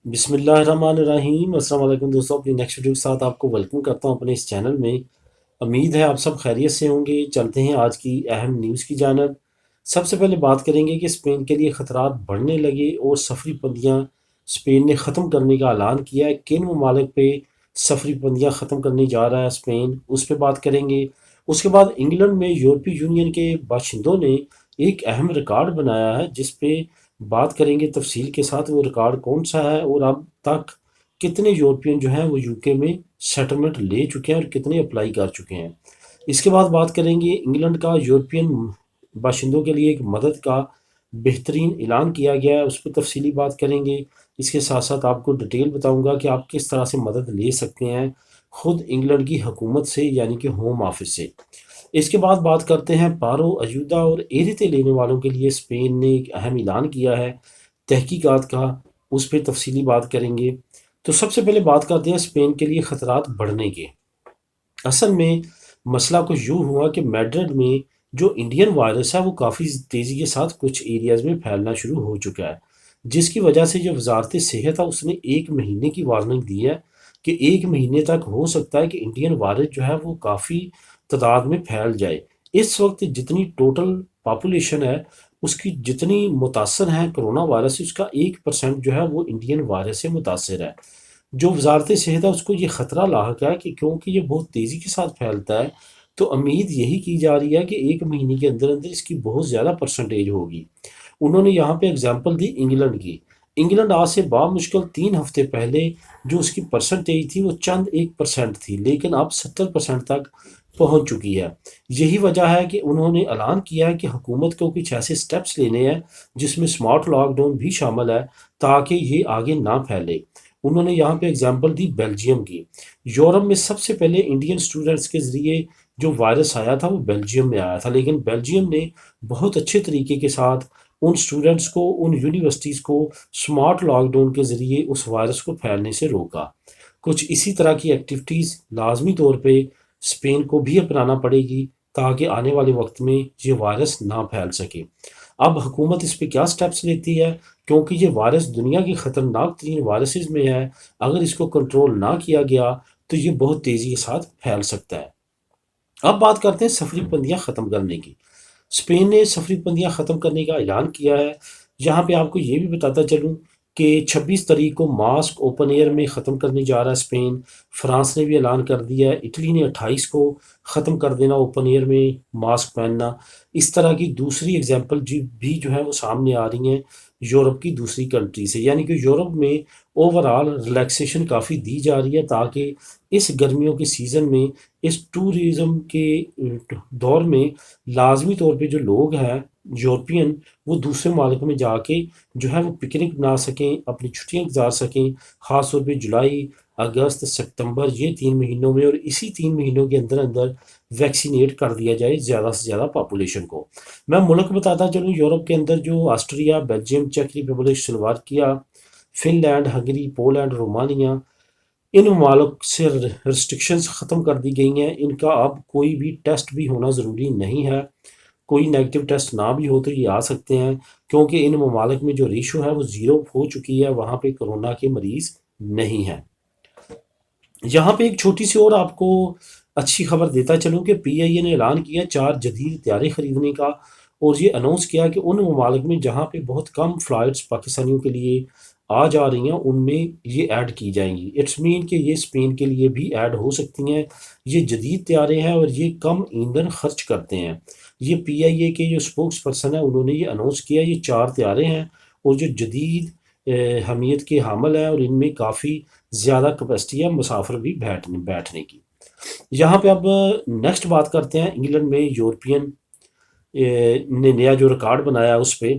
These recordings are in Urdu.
بسم اللہ الرحمن الرحیم۔ السلام علیکم دوستوں، اپنی نیکسٹ ویڈیو کے ساتھ آپ کو ویلکم کرتا ہوں اپنے اس چینل میں۔ امید ہے آپ سب خیریت سے ہوں گے۔ چلتے ہیں آج کی اہم نیوز کی جانب۔ سب سے پہلے بات کریں گے کہ اسپین کے لیے خطرات بڑھنے لگے اور سفری پابندیاں اسپین نے ختم کرنے کا اعلان کیا ہے۔ کن ممالک پہ سفری پابندیاں ختم کرنے جا رہا ہے اسپین، اس پہ بات کریں گے۔ اس کے بعد انگلینڈ میں یورپی یونین کے باشندوں نے ایک اہم ریکارڈ بنایا ہے، جس پہ بات کریں گے تفصیل کے ساتھ وہ ریکارڈ کون سا ہے، اور اب تک کتنے یورپین جو ہیں وہ یو کے میں سیٹلمنٹ لے چکے ہیں اور کتنے اپلائی کر چکے ہیں۔ اس کے بعد بات کریں گے انگلینڈ کا یورپین باشندوں کے لیے ایک مدد کا بہترین اعلان کیا گیا ہے، اس پہ تفصیلی بات کریں گے۔ اس کے ساتھ ساتھ آپ کو ڈیٹیل بتاؤں گا کہ آپ کس طرح سے مدد لے سکتے ہیں خود انگلینڈ کی حکومت سے، یعنی کہ ہوم آفس سے۔ اس کے بعد بات کرتے ہیں پارو اجودہ اور ایرتے لینے والوں کے لیے اسپین نے ایک اہم اعلان کیا ہے تحقیقات کا، اس پہ تفصیلی بات کریں گے۔ تو سب سے پہلے بات کرتے ہیں اسپین کے لیے خطرات بڑھنے کے۔ اصل میں مسئلہ کچھ یوں ہوا کہ میڈرڈ میں جو انڈین وائرس ہے وہ کافی تیزی کے ساتھ کچھ ایریاز میں پھیلنا شروع ہو چکا ہے، جس کی وجہ سے جو وزارت صحت ہے اس نے 1 مہینے کی وارننگ دی ہے کہ 1 مہینے تک ہو سکتا ہے کہ انڈین وائرس جو ہے وہ کافی تعداد میں پھیل جائے۔ اس وقت جتنی ٹوٹل پاپولیشن ہے اس کی جتنی متاثر ہیں کرونا وائرس سے، اس کا 1% جو ہے وہ انڈین وائرس سے متاثر ہے۔ جو وزارت صحت ہے اس کو یہ خطرہ لاحق ہے کہ کیونکہ یہ بہت تیزی کے ساتھ پھیلتا ہے، تو امید یہی کی جا رہی ہے کہ 1 مہینے کے اندر اندر اس کی بہت زیادہ پرسنٹیج ہوگی۔ انہوں نے یہاں پہ اگزامپل دی انگلینڈ کی۔ انگلینڈ آج سے بامشکل 3 ہفتے پہلے جو اس کی پرسنٹیج تھی وہ چند 1% تھی، لیکن اب 70% تک پہنچ چکی ہے۔ یہی وجہ ہے کہ انہوں نے اعلان کیا ہے کہ حکومت کو کچھ ایسے سٹیپس لینے ہیں جس میں سمارٹ لاک ڈاؤن بھی شامل ہے تاکہ یہ آگے نہ پھیلے۔ انہوں نے یہاں پہ اگزامپل دی بیلجیم کی۔ یورپ میں سب سے پہلے انڈین اسٹوڈنٹس کے ذریعے جو وائرس آیا تھا وہ بیلجیم میں آیا تھا، لیکن بیلجیم نے بہت اچھے طریقے کے ساتھ ان اسٹوڈنٹس کو، ان یونیورسٹیز کو سمارٹ لاک ڈاؤن کے ذریعے اس وائرس کو پھیلنے سے روکا۔ کچھ اسی طرح کی ایکٹیویٹیز لازمی طور پہ اسپین کو بھی اپنانا پڑے گی تاکہ آنے والے وقت میں یہ وائرس نہ پھیل سکے۔ اب حکومت اس پہ کیا سٹیپس لیتی ہے، کیونکہ یہ وائرس دنیا کی خطرناک ترین وائرسز میں ہے، اگر اس کو کنٹرول نہ کیا گیا تو یہ بہت تیزی کے ساتھ پھیل سکتا ہے۔ اب بات کرتے ہیں سفری پابندیاں ختم کرنے کی۔ اسپین نے سفری پابندیاں ختم کرنے کا اعلان کیا ہے۔ یہاں پہ آپ کو یہ بھی بتاتا چلوں کہ 26 تاریخ کو ماسک اوپن ایئر میں ختم کرنے جا رہا ہے اسپین۔ فرانس نے بھی اعلان کر دیا ہے، اٹلی نے 28 کو ختم کر دینا اوپن ایئر میں ماسک پہننا۔ اس طرح کی دوسری ایگزامپل بھی جو ہے وہ سامنے آ رہی ہیں یورپ کی دوسری کنٹری سے، یعنی کہ یورپ میں اوورال ریلیکسیشن کافی دی جا رہی ہے تاکہ اس گرمیوں کے سیزن میں، اس ٹورزم کے دور میں لازمی طور پہ جو لوگ ہیں یورپین، وہ دوسرے ممالک میں جا کے جو ہے وہ پکنک بنا سکیں، اپنی چھٹیاں گزار سکیں، خاص طور پہ جولائی، اگست، ستمبر، یہ 3 مہینوں میں، اور اسی 3 مہینوں کے اندر اندر ویکسینیٹ کر دیا جائے زیادہ سے زیادہ پاپولیشن کو۔ میں ملک بتاتا چلوں یورپ کے اندر جو آسٹریا، بیلجیم، چیک Republic, Slovakia, Finland, Hungary, Poland, Romania, ان ممالک سے ریسٹرکشنز ختم کر دی گئی ہیں۔ ان کا اب کوئی بھی ٹیسٹ بھی ہونا ضروری نہیں ہے، کوئی نیگیٹو ٹیسٹ نہ بھی ہو تو یہ آ سکتے ہیں، کیونکہ ان ممالک میں جو ریشو ہے وہ 0 ہو چکی ہے، وہاں پہ کرونا کے مریض نہیں ہیں۔ یہاں پہ ایک چھوٹی سی اور آپ کو اچھی خبر دیتا چلوں کہ پی آئی اے نے اعلان کیا 4 جدید طیارے خریدنے کا، اور یہ اناؤنس کیا کہ ان ممالک میں جہاں پہ بہت کم فلائٹس پاکستانیوں کے لیے آ جا رہی ہیں ان میں یہ ایڈ کی جائیں گی۔ اٹس مین کہ یہ اسپین کے لیے بھی ایڈ ہو سکتی ہیں۔ یہ جدید طیارے ہیں اور یہ کم ایندھن خرچ کرتے ہیں۔ یہ پی آئی اے کے جو اسپوکس پرسن ہیں انہوں نے یہ اناؤنس کیا، یہ 4 طیارے ہیں اور جو جدید حمیت کے حامل ہیں، اور ان میں کافی زیادہ کیپیسٹی ہے مسافر بھی بیٹھنے کی۔ یہاں پہ اب نیکسٹ بات کرتے ہیں انگلینڈ میں یورپین نے نیا جو ریکارڈ بنایا اس پہ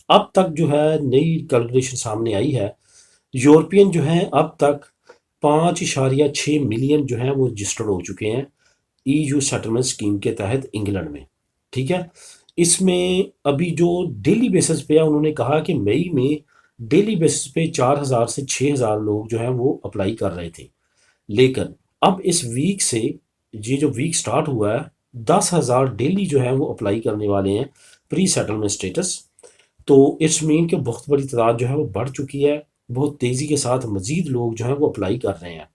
اب تک جو ہے نئی کیلکولیشن سامنے آئی ہے۔ یورپین جو ہیں اب تک 5.6 ملین جو ہیں وہ رجسٹرڈ ہو چکے ہیں ای یو سیٹلمنٹ اسکیم کے تحت انگلینڈ میں، ٹھیک ہے۔ اس میں ابھی جو ڈیلی بیسس پہ ہے، انہوں نے کہا کہ مئی میں ڈیلی بیسس پہ 4,000 سے 6,000 لوگ جو ہیں وہ اپلائی کر رہے تھے، لیکن اب اس ویک سے، یہ جو ویک سٹارٹ ہوا ہے، 10,000 ڈیلی جو ہیں وہ اپلائی کرنے والے ہیں پری سیٹلمنٹ سٹیٹس۔ تو اٹس مین کہ بہت بڑی تعداد جو ہے وہ بڑھ چکی ہے۔ بہت تیزی کے ساتھ مزید لوگ جو ہیں وہ اپلائی کر رہے ہیں۔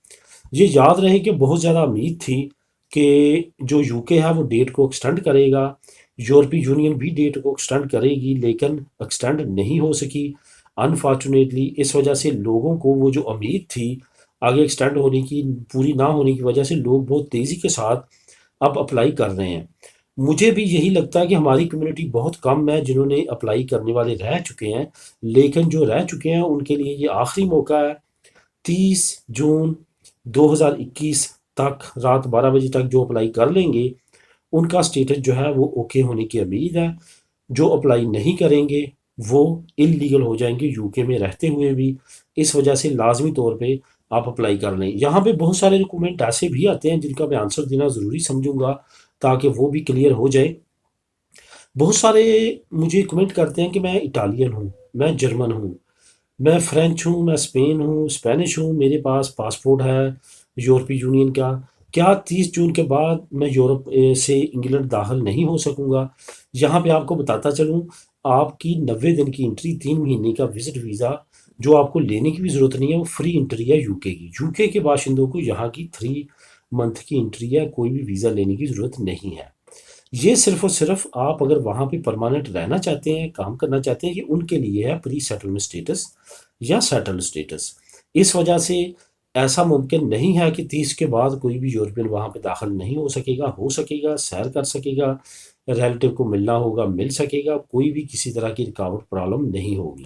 یہ یاد رہے کہ بہت زیادہ امید تھی کہ جو یو کے ہے وہ ڈیٹ کو ایکسٹینڈ کرے گا، یورپی یونین بھی ڈیٹ کو ایکسٹینڈ کرے گی، لیکن ایکسٹینڈ نہیں ہو سکی انفارچونیٹلی۔ اس وجہ سے لوگوں کو وہ جو امید تھی آگے ایکسٹینڈ ہونے کی، پوری نہ ہونے کی وجہ سے لوگ بہت تیزی کے ساتھ اب اپلائی کر رہے ہیں۔ مجھے بھی یہی لگتا ہے کہ ہماری کمیونٹی بہت کم ہے جنہوں نے اپلائی کرنے والے رہ چکے ہیں، لیکن جو رہ چکے ہیں ان کے لیے یہ آخری موقع ہے۔ 30 جون 2021 تک رات 12 بجے تک جو اپلائی کر لیں گے ان کا سٹیٹس جو ہے وہ اوکے ہونے کی امید ہے۔ جو اپلائی نہیں کریں گے وہ انلیگل ہو جائیں گے یو کے میں رہتے ہوئے بھی۔ اس وجہ سے لازمی طور پہ آپ اپلائی کر لیں۔ یہاں پہ بہت سارے ڈاکومنٹ ایسے بھی آتے ہیں جن کا میں آنسر دینا ضروری سمجھوں گا تاکہ وہ بھی کلیئر ہو جائے۔ بہت سارے مجھے کمنٹ کرتے ہیں کہ میں اٹالین ہوں، میں جرمن ہوں، میں فرینچ ہوں، میں اسپین ہوں، اسپینش ہوں، میرے پاس پاسپورٹ ہے یورپی یونین کا، کیا 30 جون کے بعد میں یورپ سے انگلینڈ داخل نہیں ہو سکوں گا؟ یہاں پہ آپ کو بتاتا چلوں، آپ کی 90 دن کی انٹری، 3 مہینے کا وزٹ ویزا جو آپ کو لینے کی بھی ضرورت نہیں ہے، وہ فری انٹری ہے یو کے کی۔ یو کے باشندوں کو یہاں کی 3 منتھ کی انٹری ہے، کوئی بھی ویزا لینے کی ضرورت نہیں ہے۔ یہ صرف اور صرف آپ اگر وہاں پہ پرماننٹ رہنا چاہتے ہیں، کام کرنا چاہتے ہیں، یہ ان کے لیے ہے پری سیٹلمنٹ سٹیٹس یا سیٹل سٹیٹس۔ اس وجہ سے ایسا ممکن نہیں ہے کہ 30 کے بعد کوئی بھی یورپین وہاں پہ داخل نہیں ہو سکے گا، سیر کر سکے گا، ریلیٹیو کو ملنا ہوگا، مل سکے گا، کوئی بھی کسی طرح کی رکاوٹ پرابلم نہیں ہوگی۔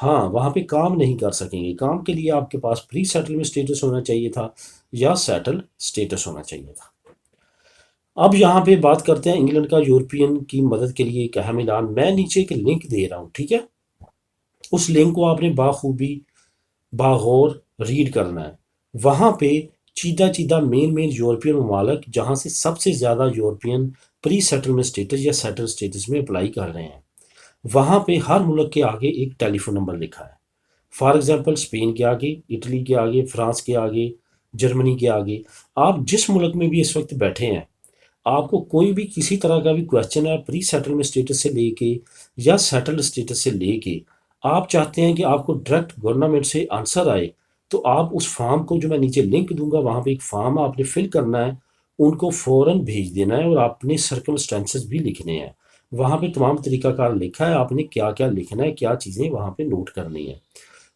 ہاں، وہاں پہ کام نہیں کر سکیں گے، کام کے لیے آپ کے پاس پری سیٹلمنٹ سٹیٹس ہونا چاہیے تھا یا سیٹل سٹیٹس ہونا چاہیے تھا۔ اب یہاں پہ بات کرتے ہیں انگلینڈ کا یورپین کی مدد کے لیے ایک اہم اعلان۔ میں نیچے ایک لنک دے رہا ہوں، ٹھیک ہے؟ اس لنک کو آپ نے باخوبی باغور ریڈ کرنا ہے۔ وہاں پہ چیدہ چیدہ مین یورپین ممالک جہاں سے سب سے زیادہ یورپین پری سیٹلمنٹ سٹیٹس یا سیٹل سٹیٹس میں اپلائی کر رہے ہیں، وہاں پہ ہر ملک کے آگے ایک ٹیلی فون نمبر لکھا ہے۔ فار ایگزامپل اسپین کے آگے، اٹلی کے آگے، فرانس کے آگے، جرمنی کے آگے۔ آپ جس ملک میں بھی اس وقت بیٹھے ہیں، آپ کو کوئی بھی کسی طرح کا بھی کویشچن ہے پری سیٹلمنٹ سٹیٹس سے لے کے یا سیٹل سٹیٹس سے لے کے، آپ چاہتے ہیں کہ آپ کو ڈائریکٹ گورنمنٹ سے آنسر آئے، تو آپ اس فارم کو، جو میں نیچے لنک دوں گا، وہاں پہ ایک فارم آپ نے فل کرنا ہے، ان کو فوراً بھیج دینا ہے اور اپنے سرکمسٹانسز بھی لکھنے ہیں۔ وہاں پہ تمام طریقہ کار لکھا ہے، آپ نے کیا کیا لکھنا ہے، کیا چیزیں وہاں پہ نوٹ کرنی ہے،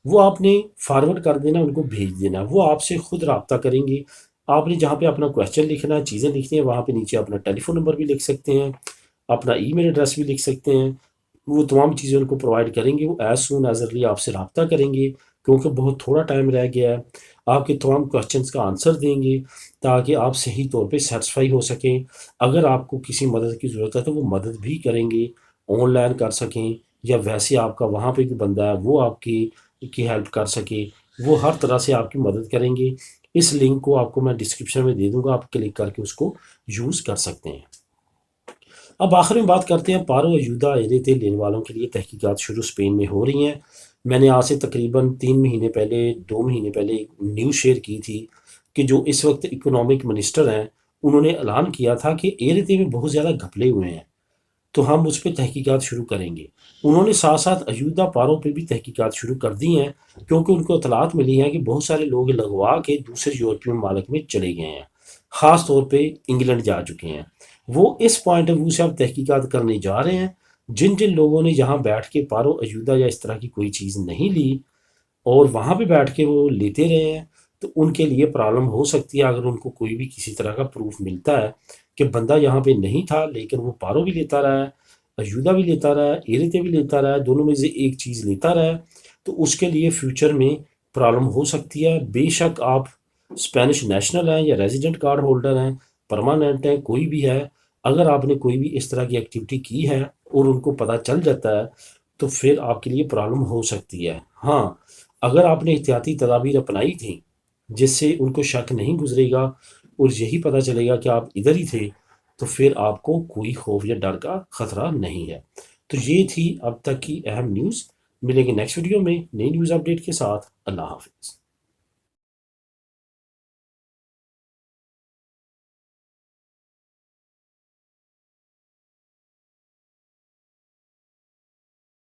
وہ آپ نے فارورڈ کر دینا، ان کو بھیج دینا۔ وہ آپ سے خود رابطہ کریں گے۔ آپ نے جہاں پہ اپنا کویشچن لکھنا ہے، چیزیں لکھنی ہیں، وہاں پہ نیچے اپنا ٹیلی فون نمبر بھی لکھ سکتے ہیں، اپنا ای میل ایڈریس بھی لکھ سکتے ہیں۔ وہ تمام چیزیں ان کو پرووائڈ کریں گے۔ وہ ایز سون ایز ارلی آپ سے رابطہ کریں گے، کیونکہ بہت تھوڑا ٹائم رہ گیا ہے۔ آپ کے تمام کویشچنس کا آنسر دیں گے تاکہ آپ صحیح طور پہ سیٹسفائی ہو سکیں۔ اگر آپ کو کسی مدد کی ضرورت ہے تو وہ مدد بھی کریں گے، آن لائن کر سکیں یا ویسے آپ کا وہاں پہ کوئی بندہ ہے وہ آپ کی ہیلپ کر سکے، وہ ہر طرح سے آپ کی مدد کریں گے۔ اس لنک کو آپ کو میں ڈسکرپشن میں دے دوں گا، آپ کلک کر کے اس کو یوز کر سکتے ہیں۔ اب آخر میں بات کرتے ہیں پارو ایودہ ایرے لینے والوں کے لیے تحقیقات شروع اسپین میں ہو رہی ہیں۔ میں نے آج سے تقریباً 3 مہینے پہلے، 2 مہینے پہلے ایک نیوز شیئر کی تھی کہ جو اس وقت اکنامک منسٹر ہیں، انہوں نے اعلان کیا تھا کہ ایرے میں بہت زیادہ گھپلے ہوئے ہیں، تو ہم اس پہ تحقیقات شروع کریں گے۔ انہوں نے ساتھ ساتھ ایودہ پارو پہ بھی تحقیقات شروع کر دی ہیں، کیونکہ ان کو اطلاعات ملی ہیں کہ بہت سارے لوگ لگوا کے دوسرے یورپین ممالک میں چلے گئے ہیں، خاص طور پہ انگلینڈ جا چکے ہیں۔ وہ اس پوائنٹ آف ویو سے اب تحقیقات کرنے جا رہے ہیں۔ جن جن لوگوں نے یہاں بیٹھ کے پارو ایودہ یا اس طرح کی کوئی چیز نہیں لی اور وہاں پہ بیٹھ کے وہ لیتے رہے ہیں، تو ان کے لیے پرابلم ہو سکتی ہے اگر ان کو کوئی بھی کسی طرح کا پروف ملتا ہے کہ بندہ یہاں پہ نہیں تھا لیکن وہ پارو بھی لیتا رہا ہے، ایودہ بھی لیتا رہا ہے، ایرتے بھی لیتا رہا ہے، دونوں میں سے ایک چیز لیتا رہا ہے، تو اس کے لیے فیوچر میں پرابلم ہو سکتی ہے۔ بے شک آپ اسپینش نیشنل ہیں یا ریزیڈنٹ کارڈ ہولڈر ہیں، پرماننٹ ہیں، کوئی بھی ہے، اگر آپ نے کوئی بھی اس طرح کی ایکٹیویٹی کی ہے اور ان کو پتہ چل جاتا ہے تو پھر آپ کے لیے پرابلم ہو سکتی ہے۔ ہاں، اگر آپ نے احتیاطی تدابیر اپنائی تھیں جس سے ان کو شک نہیں گزرے گا اور یہی پتہ چلے گا کہ آپ ادھر ہی تھے، تو پھر آپ کو کوئی خوف یا ڈر کا خطرہ نہیں ہے۔ تو یہ تھی اب تک کی اہم نیوز۔ ملیں گے نیکسٹ ویڈیو میں نئی نیوز اپڈیٹ کے ساتھ۔ اللہ حافظ۔